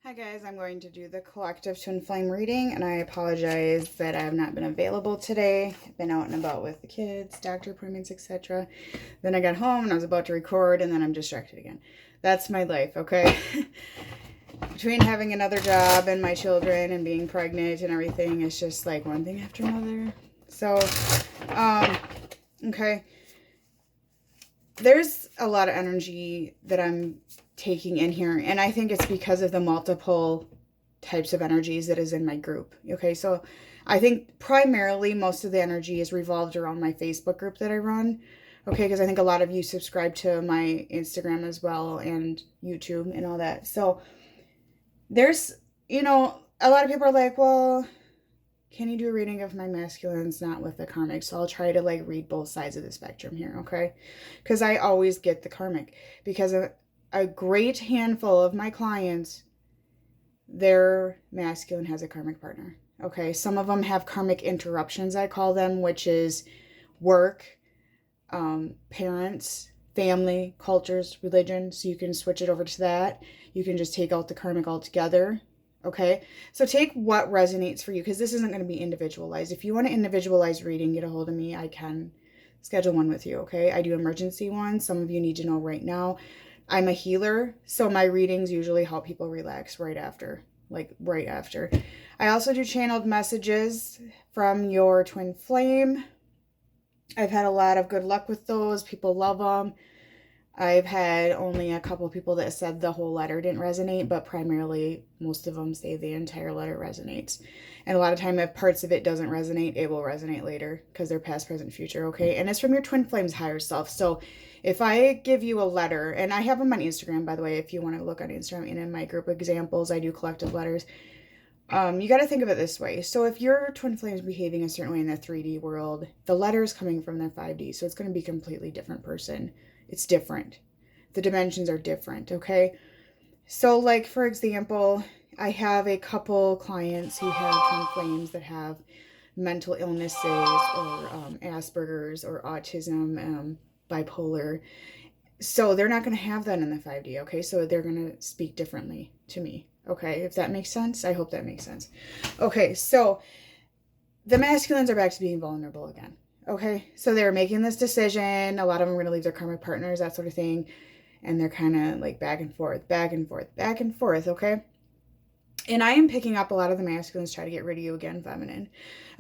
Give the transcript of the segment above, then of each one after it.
Hi guys, I'm going to do the collective twin flame reading, and I apologize that I have not been available today. I've been out and about with the kids, doctor appointments, etc. Then I got home and I was about to record, and then I'm distracted again. That's my life, okay? Between having another job and my children and being pregnant and everything, it's just like one thing after another. So, okay. There's a lot of energy that I'm taking in here, and I think it's because of the multiple types of energies that is in my group. Okay, so I think primarily most of the energy is revolved around my Facebook group that I run. Okay, because I think a lot of you subscribe to my Instagram as well and YouTube and all that. So there's, a lot of people are like, well, can you do a reading of my masculines not with the karmic? So I'll try to read both sides of the spectrum here, okay? Because I always get the karmic, because a great handful of my clients, their masculine has a karmic partner, okay? Some of them have karmic interruptions, I call them, which is work, parents, family, cultures, religion. So you can switch it over to that. You can just take out the karmic altogether. Okay, so take what resonates for you, because this isn't going to be individualized. If you want an individualized reading, get a hold of me. I can schedule one with you, okay? I do emergency ones. Some of you need to know right now. I'm a healer, so my readings usually help people relax right after, right after. I also do channeled messages from your twin flame. I've had a lot of good luck with those. People love them. I've had only a couple people that said the whole letter didn't resonate, but primarily most of them say the entire letter resonates. And a lot of time, if parts of it doesn't resonate, it will resonate later, because they're past, present, future, okay? And it's from your twin flame's higher self. So if I give you a letter, and I have them on Instagram, by the way, if you want to look on Instagram, and in my group examples, I do collective letters. You got to think of it this way. So if your twin flame is behaving a certain way in the 3D world, the letter is coming from the 5D, so it's going to be a completely different person. It's different. The dimensions are different, okay? So, for example, I have a couple clients who have twin flames that have mental illnesses or Asperger's or autism, bipolar. So they're not going to have that in the 5D, okay? So they're going to speak differently to me, okay? If that makes sense. I hope that makes sense. Okay, so the masculines are back to being vulnerable again. Okay, so they're making this decision. A lot of them are going to leave their karmic partners, that sort of thing. And they're kind of back and forth, back and forth, back and forth, okay? And I am picking up a lot of the masculines try to get rid of you again, feminine.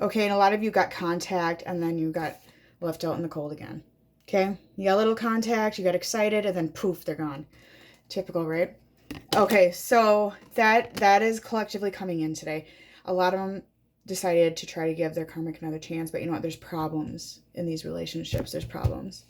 Okay, and a lot of you got contact, and then you got left out in the cold again. Okay, you got a little contact, you got excited, and then poof, they're gone. Typical, right? Okay, so that is collectively coming in today. A lot of them decided to try to give their karmic another chance, but you know what? There's problems in these relationships. There's problems.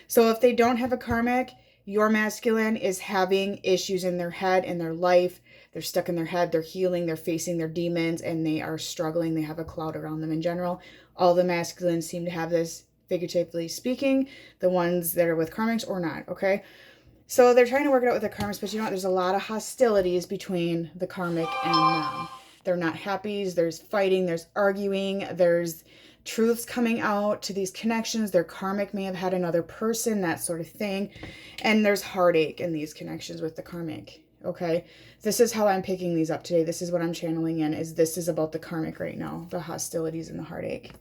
So if they don't have a karmic, your masculine is having issues in their head, in their life. They're stuck in their head. They're healing. They're facing their demons, and they are struggling. They have a cloud around them in general. All the masculines seem to have this, figuratively speaking, the ones that are with karmics or not, okay? So they're trying to work it out with the karmics, but you know what? There's a lot of hostilities between the karmic and them. They're not happy. There's fighting. There's arguing. There's truths coming out to these connections. Their karmic may have had another person, that sort of thing. And there's heartache in these connections with the karmic. Okay, this is how I'm picking these up today. This is what I'm channeling in, this is about the karmic right now, the hostilities and the heartache.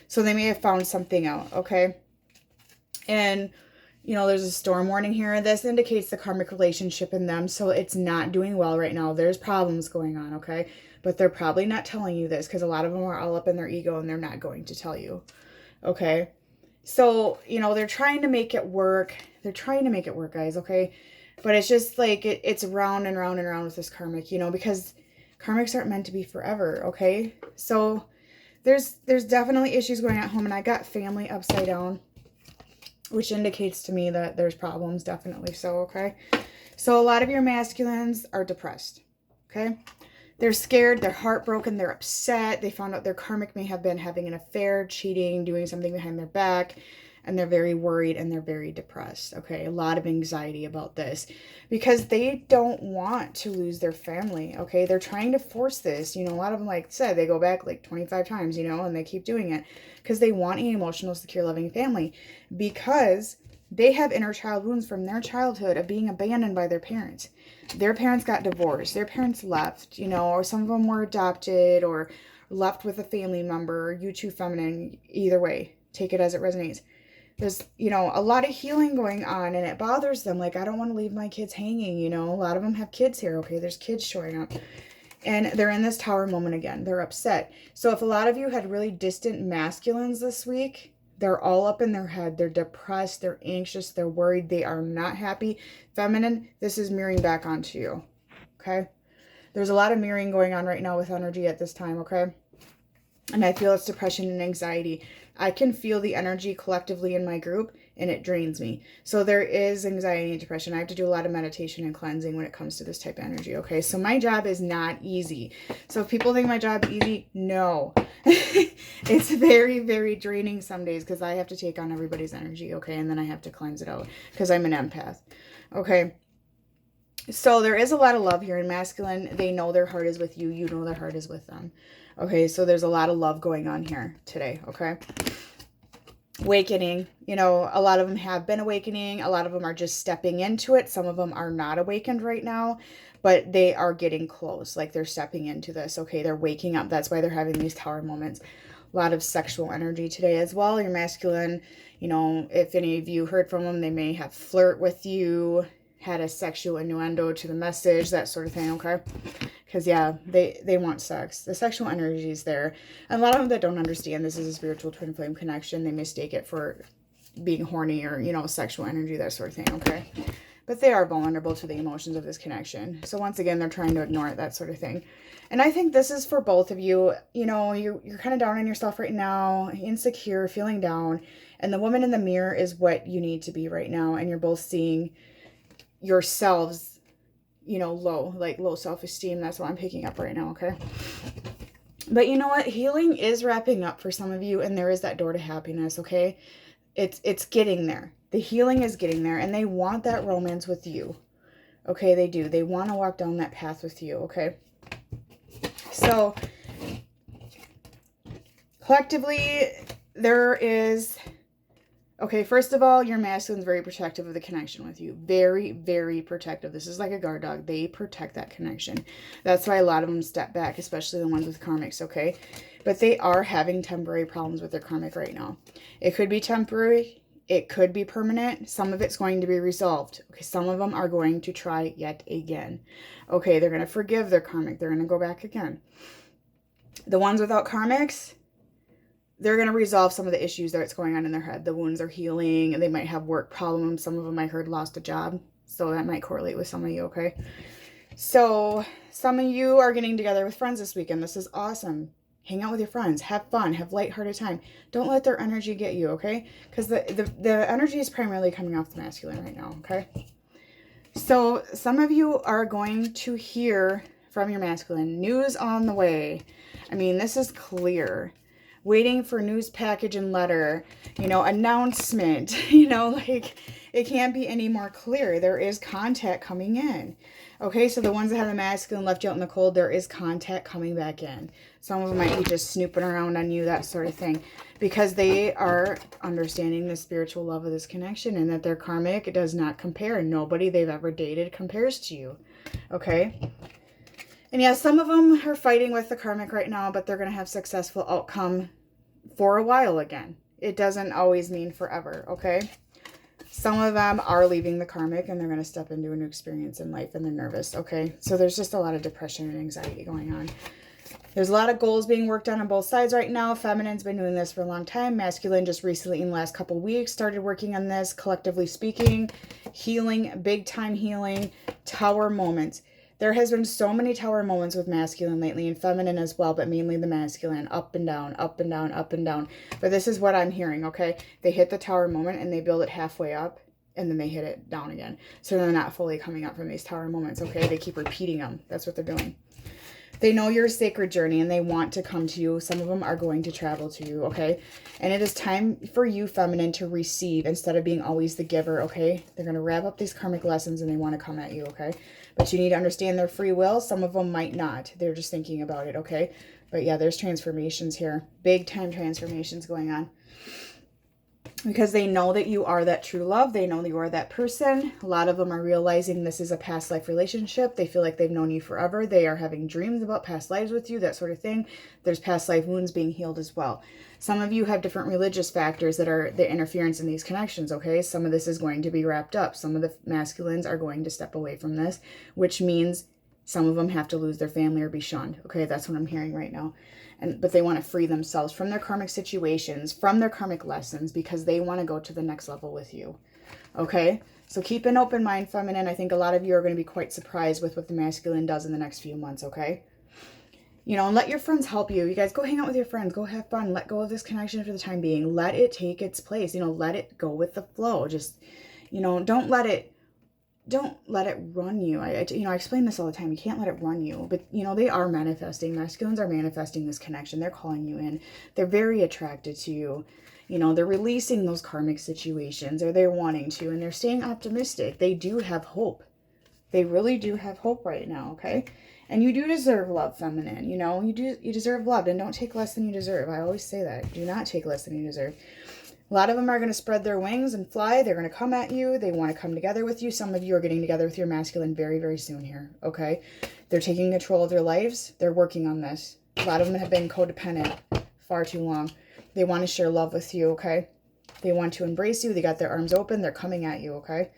So they may have found something out, okay? And there's a storm warning here. This indicates the karmic relationship in them, so it's not doing well right now. There's problems going on, okay? But they're probably not telling you this, because a lot of them are all up in their ego, and they're not going to tell you, okay? So, they're trying to make it work. They're trying to make it work, guys, okay? But it's just it's round and round and round with this karmic, because karmics aren't meant to be forever, okay? So there's definitely issues going on at home, and I got family upside down, which indicates to me that there's problems, definitely so, okay? So a lot of your masculines are depressed, okay? They're scared, they're heartbroken, they're upset. They found out their karmic may have been having an affair, cheating, doing something behind their back, and they're very worried and they're very depressed, okay? A lot of anxiety about this because they don't want to lose their family, okay? They're trying to force this. A lot of them, like I said, they go back 25 times, and they keep doing it because they want an emotional, secure, loving family, because They have inner child wounds from their childhood of being abandoned by their parents. Their parents got divorced. Their parents left, you know, or some of them were adopted or left with a family member. You too, feminine. Either way, take it as it resonates. There's, you know, a lot of healing going on, and it bothers them. Like, I don't want to leave my kids hanging, you know. A lot of them have kids here, okay? There's kids showing up. And they're in this tower moment again. They're upset. So if a lot of you had really distant masculines this week, they're all up in their head. They're depressed. They're anxious. They're worried. They are not happy. Feminine, this is mirroring back onto you. Okay? There's a lot of mirroring going on right now with energy at this time. Okay? And I feel it's depression and anxiety. I can feel the energy collectively in my group, and it drains me. So there is anxiety and depression. I have to do a lot of meditation and cleansing when it comes to this type of energy. Okay? So my job is not easy. So if people think my job is easy, no. It's very, very draining some days because I have to take on everybody's energy, okay? And then I have to cleanse it out because I'm an empath, okay? So there is a lot of love here in masculine. They know their heart is with you. You know their heart is with them, okay? So there's a lot of love going on here today, okay? Awakening, you know, a lot of them have been awakening. A lot of them are just stepping into it. Some of them are not awakened right now, but they are getting close. Like they're stepping into this, okay? They're waking up. That's why they're having these tower moments. A lot of sexual energy today as well. Your masculine, you know, if any of you heard from them, they may have flirt with you, had a sexual innuendo to the message, that sort of thing, okay? Because, yeah, they want sex. The sexual energy is there. And a lot of them that don't understand this is a spiritual twin flame connection, they mistake it for being horny or, you know, sexual energy, that sort of thing, okay? But they are vulnerable to the emotions of this connection. So once again, they're trying to ignore it, that sort of thing. And I think this is for both of you. You know, you're kind of down on yourself right now, insecure, feeling down. And the woman in the mirror is what you need to be right now. And you're both seeing yourselves, you know, low self-esteem. That's what I'm picking up right now, okay? But you know what? Healing is wrapping up for some of you. And there is that door to happiness, okay? It's getting there. The healing is getting there. And they want that romance with you. Okay, they do. They want to walk down that path with you, okay? So, collectively, there is, okay, first of all, your masculine's very protective of the connection with you. Very, very protective. This is like a guard dog. They protect that connection. That's why a lot of them step back, especially the ones with karmics, okay? But they are having temporary problems with their karmic right now. It could be temporary. It could be permanent. Some of it's going to be resolved. Okay, some of them are going to try yet again. Okay, they're going to forgive their karmic. They're going to go back again. The ones without karmics, they're going to resolve some of the issues that's going on in their head. The wounds are healing. They might have work problems. Some of them I heard lost a job. So that might correlate with some of you, okay? So some of you are getting together with friends this weekend. This is awesome. Hang out with your friends. Have fun. Have lighthearted time. Don't let their energy get you, okay? Because the energy is primarily coming off the masculine right now, okay? So some of you are going to hear from your masculine. News on the way. I mean, this is clear. Waiting for news package and letter. You know, announcement. You know, like, it can't be any more clear. There is contact coming in. Okay, so the ones that have the masculine left you out in the cold, there is contact coming back in. Some of them might be just snooping around on you, that sort of thing. Because they are understanding the spiritual love of this connection and that their karmic does not compare. Nobody they've ever dated compares to you. Okay? And yeah, some of them are fighting with the karmic right now, but they're going to have successful outcome for a while again. It doesn't always mean forever, okay? Some of them are leaving the karmic and they're going to step into a new experience in life and they're nervous, okay? So there's just a lot of depression and anxiety going on. There's a lot of goals being worked on both sides right now. Feminine's been doing this for a long time. Masculine just recently in the last couple weeks started working on this, collectively speaking. Healing, big time healing, tower moments. There has been so many tower moments with masculine lately and feminine as well, but mainly the masculine, up and down, up and down, up and down. But this is what I'm hearing, okay? They hit the tower moment and they build it halfway up and then they hit it down again. So they're not fully coming up from these tower moments, okay? They keep repeating them. That's what they're doing. They know your sacred journey and they want to come to you. Some of them are going to travel to you, okay? And it is time for you, feminine, to receive instead of being always the giver, okay? They're going to wrap up these karmic lessons and they want to come at you, okay? But you need to understand their free will. Some of them might not. They're just thinking about it, okay? But yeah, there's transformations here. Big time transformations going on. because they know that you are that true love. They know that you are that person. A lot of them are realizing this is a past life relationship. They feel like they've known you forever. They are having dreams about past lives with you, that sort of thing. There's past life wounds being healed as well. Some of you have different religious factors that are the interference in these connections, okay? Some of this is going to be wrapped up. Some of the masculines are going to step away from this, which means some of them have to lose their family or be shunned, okay? That's what I'm hearing right now. But they want to free themselves from their karmic situations, from their karmic lessons, because they want to go to the next level with you. Okay? So keep an open mind, feminine. I think a lot of you are going to be quite surprised with what the masculine does in the next few months, okay? You know, and let your friends help you. You guys go hang out with your friends. Go have fun. Let go of this connection for the time being. Let it take its place. You know, let it go with the flow. Just, you know, don't let it run you. I explain this all the time. You can't let it run you. But, you know, they are manifesting. Masculines are manifesting this connection. They're calling you in. They're very attracted to you. You know, they're releasing those karmic situations, or they're wanting to, and they're staying optimistic. They do have hope. They really do have hope right now, okay? And you do deserve love, feminine. You know, you deserve love, and don't take less than you deserve. I always say that. Do not take less than you deserve. A lot of them are going to spread their wings and fly. They're going to come at you. They want to come together with you. Some of you are getting together with your masculine very, very soon here, okay? They're taking control of their lives. They're working on this. A lot of them have been codependent far too long. They want to share love with you, okay? They want to embrace you. They got their arms open. They're coming at you, okay?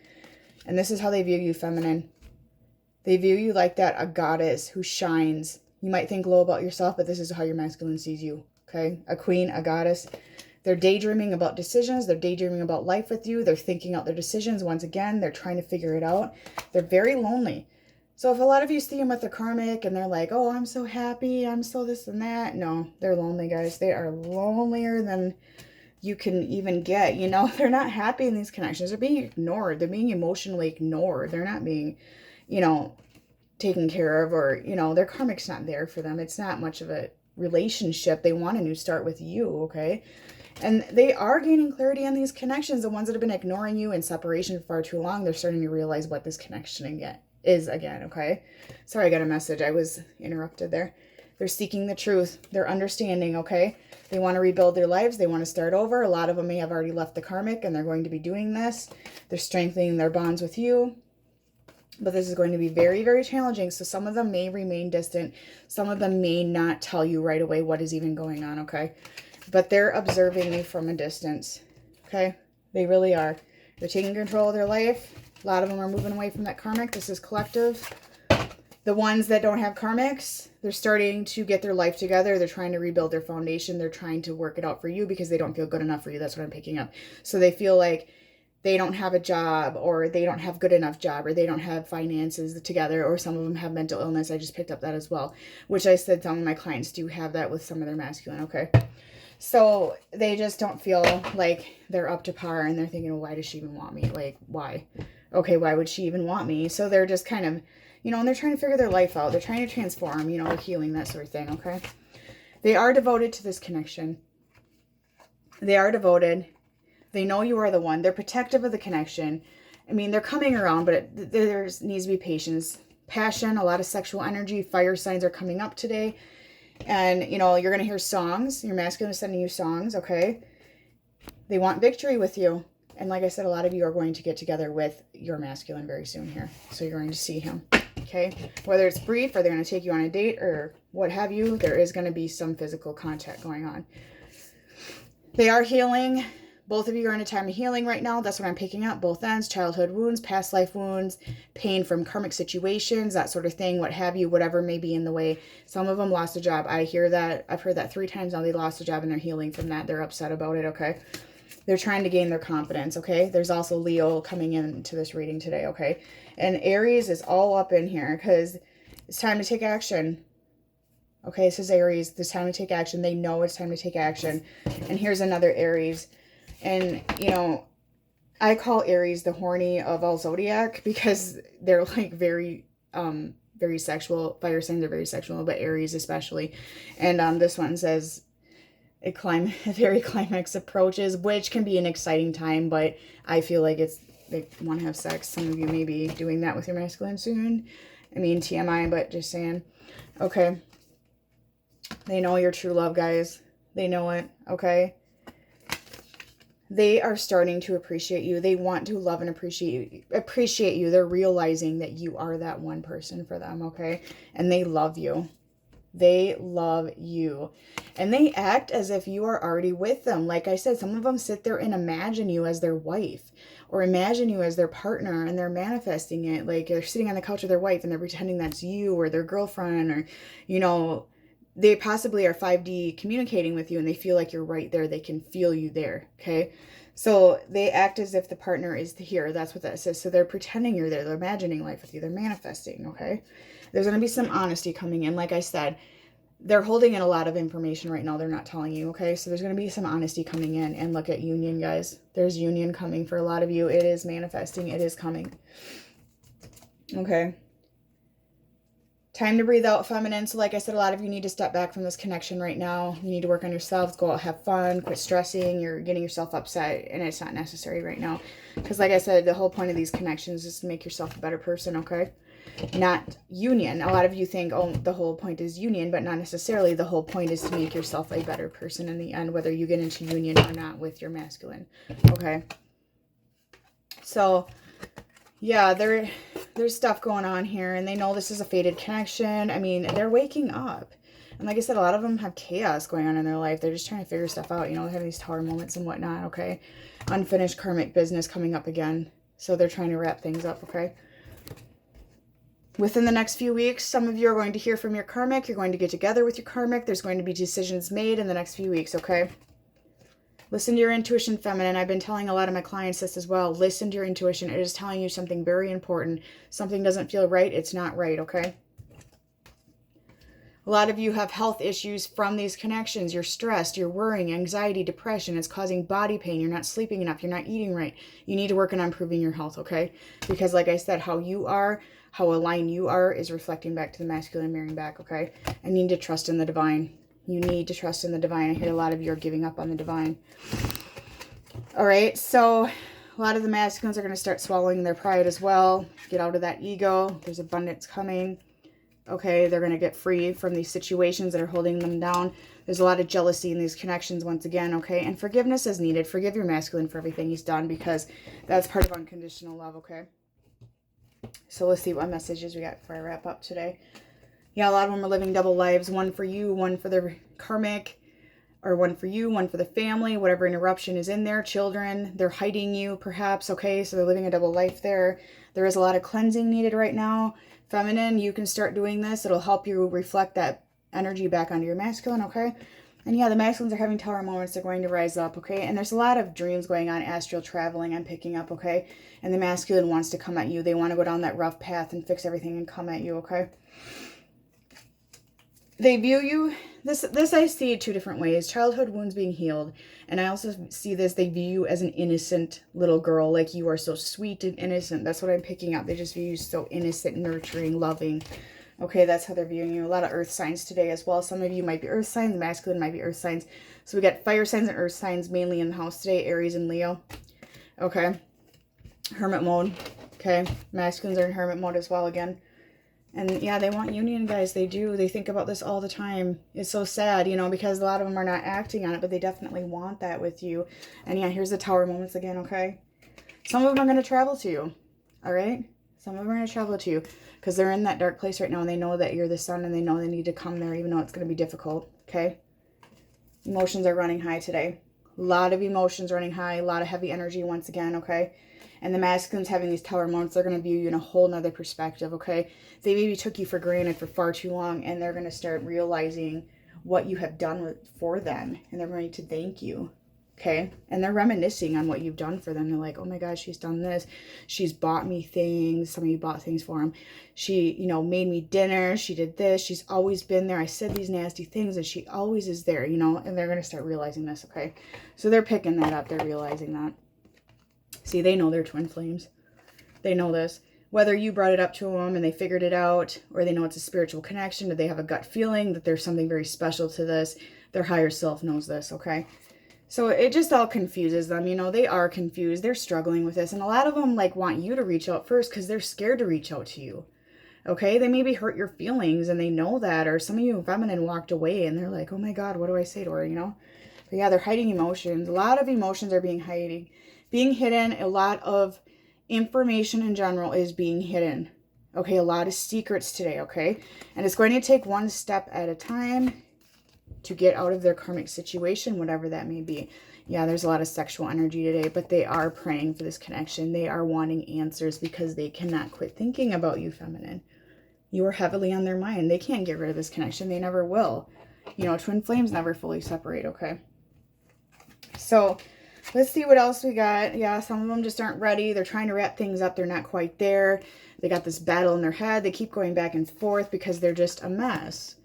And this is how they view you, feminine. They view you like that, a goddess who shines. You might think low about yourself, but this is how your masculine sees you, okay? A queen, a goddess. They're daydreaming about decisions. They're daydreaming about life with you. They're thinking out their decisions. Once again, they're trying to figure it out. They're very lonely. So if a lot of you see them with the karmic and they're like, oh, I'm so happy, I'm so this and that. No, they're lonely, guys. They are lonelier than you can even get. You know, they're not happy in these connections. They're being ignored. They're being emotionally ignored. They're not being, you know, taken care of, or, you know, their karmic's not there for them. It's not much of a relationship. They want a new start with you, okay? And they are gaining clarity on these connections. The ones that have been ignoring you in separation for far too long, they're starting to realize what this connection is again, okay? Sorry, I got a message. I was interrupted there. They're seeking the truth. They're understanding, okay? They want to rebuild their lives. They want to start over. A lot of them may have already left the karmic, and they're going to be doing this. They're strengthening their bonds with you. But this is going to be very, very challenging. So some of them may remain distant. Some of them may not tell you right away what is even going on, okay? But they're observing you from a distance, okay? They really are. They're taking control of their life. A lot of them are moving away from that karmic. This is collective. The ones that don't have karmics, they're starting to get their life together. They're trying to rebuild their foundation. They're trying to work it out for you because they don't feel good enough for you. That's what I'm picking up. So they feel like they don't have a job, or they don't have good enough job, or they don't have finances together, or some of them have mental illness. I just picked up that as well, which I said some of my clients do have that with some of their masculine, okay? So they just don't feel like they're up to par, and they're thinking, well, why does she even want me? Like, why? Okay, why would she even want me? So they're just kind of, you know, and they're trying to figure their life out. They're trying to transform, you know, they're healing, that sort of thing, okay? They are devoted to this connection. They are devoted. They know you are the one. They're protective of the connection. I mean, they're coming around, but there needs to be patience. Passion, a lot of sexual energy. Fire signs are coming up today. And, you know, you're going to hear songs. Your masculine is sending you songs, okay? They want victory with you. And like I said, a lot of you are going to get together with your masculine very soon here. So you're going to see him, okay? Whether it's brief, or they're going to take you on a date, or what have you, there is going to be some physical contact going on. They are healing. Both of you are in a time of healing right now. That's what I'm picking up. Both ends, childhood wounds, past life wounds, pain from karmic situations, that sort of thing, what have you, whatever may be in the way. Some of them lost a job. I hear that. I've heard that 3 times now. They lost a job and they're healing from that. They're upset about it, okay? They're trying to gain their confidence, okay? There's also Leo coming into this reading today, okay? And Aries is all up in here because it's time to take action. Okay, this is Aries. It's time to take action. They know it's time to take action. And here's another Aries. And, you know, I call Aries the horny of all zodiac because they're like very sexual. Fire signs are very sexual, but Aries especially. And this one says a very climax approaches, which can be an exciting time, but I feel like they want to have sex. Some of you may be doing that with your masculine soon. I mean, TMI, but just saying. Okay. They know your true love, guys. They know it, okay? They are starting to appreciate you. They want to love and appreciate you. They're realizing that you are that one person for them, okay? And they love you. They love you. And they act as if you are already with them. Like I said, some of them sit there and imagine you as their wife or imagine you as their partner, and they're manifesting it. Like they're sitting on the couch with their wife and they're pretending that's you or their girlfriend, or, you know, they possibly are 5D communicating with you and they feel like you're right there. They can feel you there. Okay. So they act as if the partner is here. That's what that says. So they're pretending you're there. They're imagining life with you. They're manifesting. Okay. There's going to be some honesty coming in. Like I said, they're holding in a lot of information right now. They're not telling you. Okay. So there's going to be some honesty coming in. And look at union, guys. There's union coming for a lot of you. It is manifesting. It is coming. Okay. Time to breathe out, feminine. So like I said, a lot of you need to step back from this connection right now. You need to work on yourselves, go out, have fun, quit stressing. You're getting yourself upset and it's not necessary right now. Because like I said, the whole point of these connections is to make yourself a better person, okay? Not union. A lot of you think, oh, the whole point is union, but not necessarily. The whole point is to make yourself a better person in the end, whether you get into union or not with your masculine, okay? So yeah, there's stuff going on here, and they know this is a fated connection. I mean, they're waking up. And like I said, a lot of them have chaos going on in their life. They're just trying to figure stuff out. You know, they're having these tower moments and whatnot, okay? Unfinished karmic business coming up again. So they're trying to wrap things up, okay? Within the next few weeks, some of you are going to hear from your karmic. You're going to get together with your karmic. There's going to be decisions made in the next few weeks, okay? Listen to your intuition, feminine. I've been telling a lot of my clients this as well. Listen to your intuition. It is telling you something very important. Something doesn't feel right. It's not right, okay? A lot of you have health issues from these connections. You're stressed. You're worrying, anxiety, depression. It's causing body pain. You're not sleeping enough. You're not eating right. You need to work on improving your health, okay? Because like I said, how you are, how aligned you are is reflecting back to the masculine mirroring back, okay? I need to trust in the divine. You need to trust in the divine. I hear a lot of you are giving up on the divine. All right, so a lot of the masculines are going to start swallowing their pride as well. Get out of that ego. There's abundance coming. Okay, they're going to get free from these situations that are holding them down. There's a lot of jealousy in these connections once again, okay? And forgiveness is needed. Forgive your masculine for everything he's done, because that's part of unconditional love, okay? So let's see what messages we got before I wrap up today. Yeah, a lot of them are living double lives. One for you, one for their karmic, or one for you, one for the family, whatever interruption is in there. Children, they're hiding you perhaps, okay? So they're living a double life there. There is a lot of cleansing needed right now. Feminine, you can start doing this. It'll help you reflect that energy back onto your masculine, okay? And yeah, the masculines are having tower moments. They're going to rise up, okay? And there's a lot of dreams going on, astral traveling I'm picking up, okay? And the masculine wants to come at you. They want to go down that rough path and fix everything and come at you, okay? They view you, this I see two different ways. Childhood wounds being healed. And I also see this, they view you as an innocent little girl. Like you are so sweet and innocent. That's what I'm picking up. They just view you so innocent, nurturing, loving. Okay, that's how they're viewing you. A lot of earth signs today as well. Some of you might be earth signs. Masculine might be earth signs. So we got fire signs and earth signs mainly in the house today. Aries and Leo. Okay. Hermit mode. Okay. Masculines are in hermit mode as well again. And yeah, they want union, guys. They do. They think about this all the time. It's so sad, you know, because a lot of them are not acting on it, but they definitely want that with you. And yeah, here's the tower moments again, okay? Some of them are going to travel to you, all right? Some of them are going to travel to you because they're in that dark place right now, and they know that you're the sun, and they know they need to come there even though it's going to be difficult, okay? Emotions are running high today. A lot of emotions running high, a lot of heavy energy once again, okay? And the masculines having these tower moments, they're going to view you in a whole nother perspective, okay? They maybe took you for granted for far too long, and they're going to start realizing what you have done for them, and they're going to thank you, okay? And they're reminiscing on what you've done for them. They're like, oh my God, she's done this. She's bought me things. Some of you bought things for them. She, you know, made me dinner. She did this. She's always been there. I said these nasty things, and she always is there, you know? And they're going to start realizing this, okay? So they're picking that up. They're realizing that. See, they know they're twin flames. They know this. Whether you brought it up to them and they figured it out, or they know it's a spiritual connection, or they have a gut feeling that there's something very special to this, their higher self knows this, okay? So it just all confuses them. You know, they are confused. They're struggling with this. And a lot of them, like, want you to reach out first because they're scared to reach out to you, okay? They maybe hurt your feelings, and they know that. Or some of you feminine walked away, and they're like, oh my God, what do I say to her, you know? But yeah, they're hiding emotions. A lot of emotions are being hidden. A lot of information in general is being hidden. Okay, a lot of secrets today, okay? And it's going to take one step at a time to get out of their karmic situation, whatever that may be. Yeah, there's a lot of sexual energy today, but they are praying for this connection. They are wanting answers because they cannot quit thinking about you, feminine. You are heavily on their mind. They can't get rid of this connection. They never will. You know, twin flames never fully separate, okay? So let's see what else we got. Yeah, some of them just aren't ready. They're trying to wrap things up. They're not quite there. They got this battle in their head. They keep going back and forth because they're just a mess.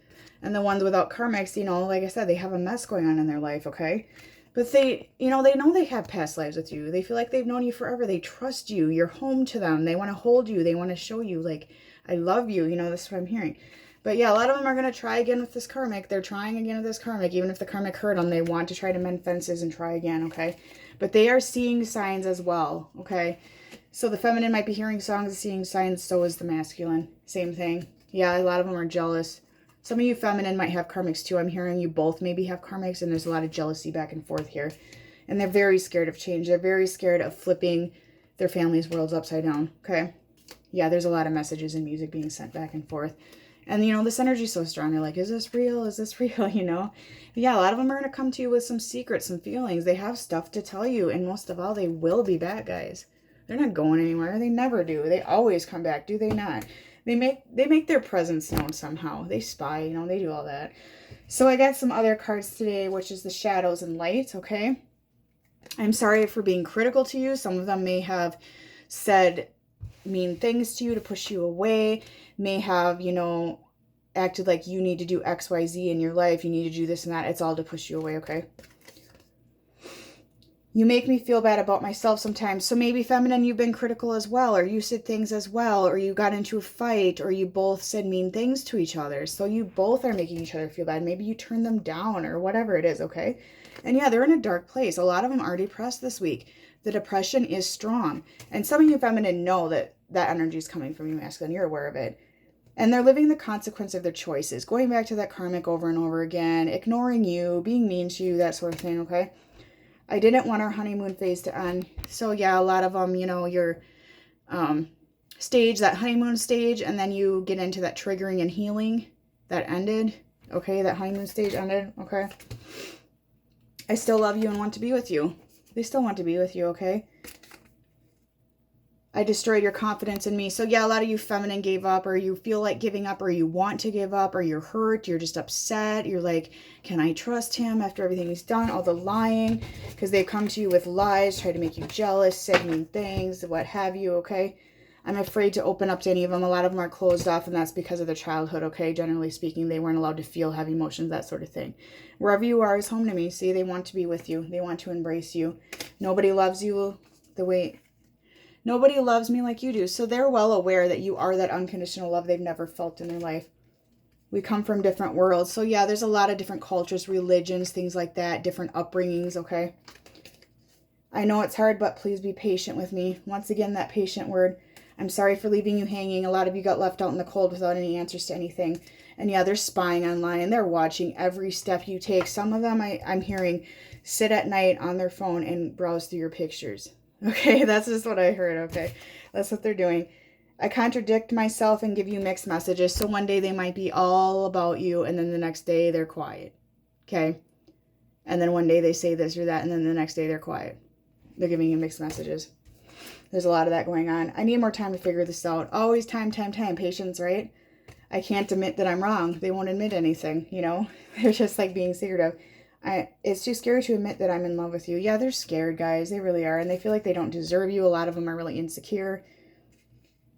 And the ones without karmics, you know, like I said, they have a mess going on in their life, okay? But they, you know they have past lives with you. They feel like they've known you forever. They trust you. You're home to them. They want to hold you. They want to show you, like, I love you. You know, this is what I'm hearing. But yeah, a lot of them are going to try again with this karmic. They're trying again with this karmic. Even if the karmic hurt them, they want to try to mend fences and try again, okay? But they are seeing signs as well, okay? So the feminine might be hearing songs, seeing signs. So is the masculine. Same thing. Yeah, a lot of them are jealous. Some of you feminine might have karmics too. I'm hearing you both maybe have karmics, and there's a lot of jealousy back and forth here. And they're very scared of change. They're very scared of flipping their family's worlds upside down, okay? Yeah, there's a lot of messages and music being sent back and forth. And, you know, this energy is so strong. They're like, is this real? Is this real? You know? But yeah, a lot of them are going to come to you with some secrets, some feelings. They have stuff to tell you. And most of all, they will be back, guys. They're not going anywhere. They never do. They always come back, do they not? They make their presence known somehow. They spy, you know, they do all that. So I got some other cards today, which is the shadows and light, okay? I'm sorry for being critical to you. Some of them may have said mean things to you to push you away, may have, you know, acted like you need to do X, Y, Z in your life. You need to do this and that. It's all to push you away, okay? You make me feel bad about myself sometimes. So maybe feminine, you've been critical as well, or you said things as well, or you got into a fight, or you both said mean things to each other. So you both are making each other feel bad. Maybe you turn them down or whatever it is, okay? And yeah, they're in a dark place. A lot of them are depressed this week. The depression is strong. And some of you feminine know that that energy is coming from you masculine. You're aware of it. And they're living the consequence of their choices. Going back to that karmic over and over again. Ignoring you. Being mean to you. That sort of thing, okay? I didn't want our honeymoon phase to end. So yeah, a lot of them, you know, your stage, that honeymoon stage. And then you get into that triggering and healing. That ended. Okay, that honeymoon stage ended. Okay. I still love you and want to be with you. They still want to be with you, okay? I destroyed your confidence in me. So yeah, a lot of you feminine gave up, or you feel like giving up, or you want to give up, or you're hurt, you're just upset. You're like, can I trust him after everything he's done? All the lying, because they've come to you with lies, try to make you jealous, say mean things, what have you, okay? I'm afraid to open up to any of them. A lot of them are closed off, and that's because of their childhood, okay? Generally speaking, they weren't allowed to feel, have emotions, that sort of thing. Wherever you are is home to me. See, they want to be with you. They want to embrace you. Nobody loves you the way... Nobody loves me like you do. So they're well aware that you are that unconditional love they've never felt in their life. We come from different worlds. So yeah, there's a lot of different cultures, religions, things like that, different upbringings, okay? I know it's hard, but please be patient with me. Once again, that patient word. I'm sorry for leaving you hanging. A lot of you got left out in the cold without any answers to anything. And yeah, they're spying online. They're watching every step you take. Some of them I'm hearing sit at night on their phone and browse through your pictures. Okay, that's just what I heard, okay? That's what they're doing. I contradict myself and give you mixed messages. So one day they might be all about you, and then the next day they're quiet, okay? And then one day they say this or that, and then the next day they're quiet. They're giving you mixed messages. There's a lot of that going on. I need more time to figure this out. Always time, patience, right? I can't admit that I'm wrong. They won't admit anything, you know? They're just like being secretive. It's too scary to admit that I'm in love with you. Yeah, they're scared, guys. They really are. And they feel like they don't deserve you. A lot of them are really insecure.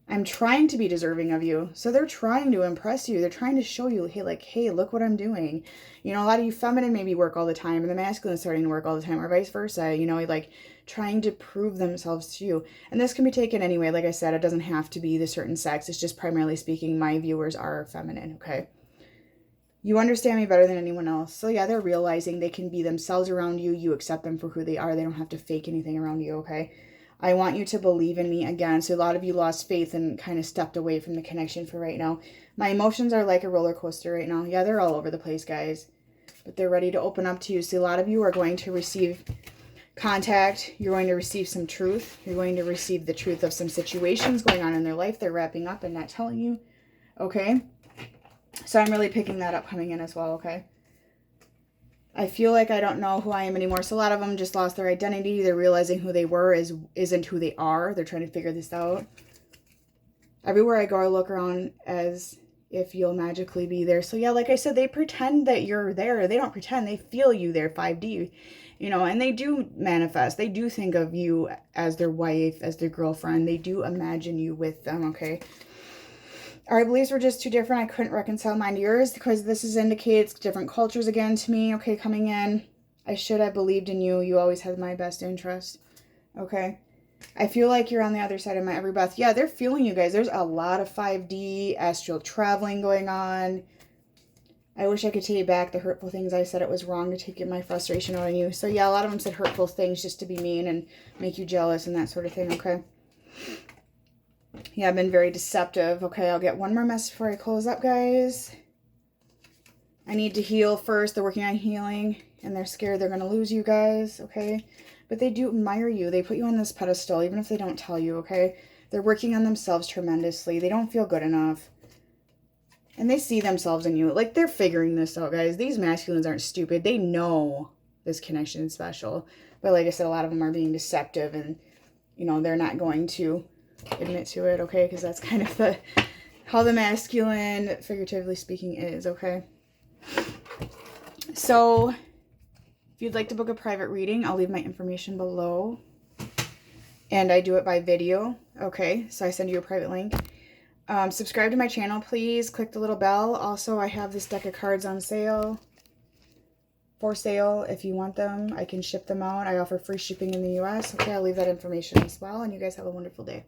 I'm trying to be deserving of you. So they're trying to impress you. They're trying to show you, hey, look what I'm doing. You know, a lot of you feminine maybe work all the time, and the masculine is starting to work all the time, or vice versa. You know, like trying to prove themselves to you. And this can be taken anyway. Like I said, it doesn't have to be the certain sex. It's just primarily speaking, my viewers are feminine, okay? You understand me better than anyone else. So yeah, they're realizing they can be themselves around you. You accept them for who they are. They don't have to fake anything around you, okay? I want you to believe in me again. So a lot of you lost faith and kind of stepped away from the connection for right now. My emotions are like a roller coaster right now. Yeah, they're all over the place, guys. but they're ready to open up to you. See, a lot of you are going to receive contact. You're going to receive some truth. You're going to receive the truth of some situations going on in their life. They're wrapping up and not telling you. Okay? So I'm really picking that up coming in as well, okay? I feel like I don't know who I am anymore. So a lot of them just lost their identity. They're realizing who they were isn't who they are. They're trying to figure this out. Everywhere I go, I look around as if you'll magically be there. So yeah, like I said, they pretend that you're there. They don't pretend. They feel you there, 5D. You know, and they do manifest. They do think of you as their wife, as their girlfriend. They do imagine you with them, okay? Our beliefs were just too different. I couldn't reconcile mine to yours because this indicates different cultures again to me, okay, coming in. I should have believed in you. You always had my best interest, okay? I feel like you're on the other side of my every breath. Yeah, they're feeling you guys. There's a lot of 5D astral traveling going on. I wish I could take back the hurtful things I said. It was wrong to take my frustration out on you. So yeah, a lot of them said hurtful things just to be mean and make you jealous and that sort of thing, okay? Yeah, I've been very deceptive. Okay, I'll get one more message before I close up, guys. I need to heal first. They're working on healing, and they're scared they're going to lose you guys, okay? But they do admire you. They put you on this pedestal, even if they don't tell you, okay? They're working on themselves tremendously. They don't feel good enough. And they see themselves in you. Like, they're figuring this out, guys. These masculines aren't stupid. They know this connection is special. But like I said, a lot of them are being deceptive, and, you know, they're not going to admit to it, okay? Because that's kind of how the masculine, figuratively speaking, is, okay? So if you'd like to book a private reading, I'll leave my information below. And I do it by video, okay? So I send you a private link. Subscribe to my channel, please. Click the little bell. Also, I have this deck of cards on sale. For sale. If you want them, I can ship them out. I offer free shipping in the US. Okay, I'll leave that information as well. And you guys have a wonderful day.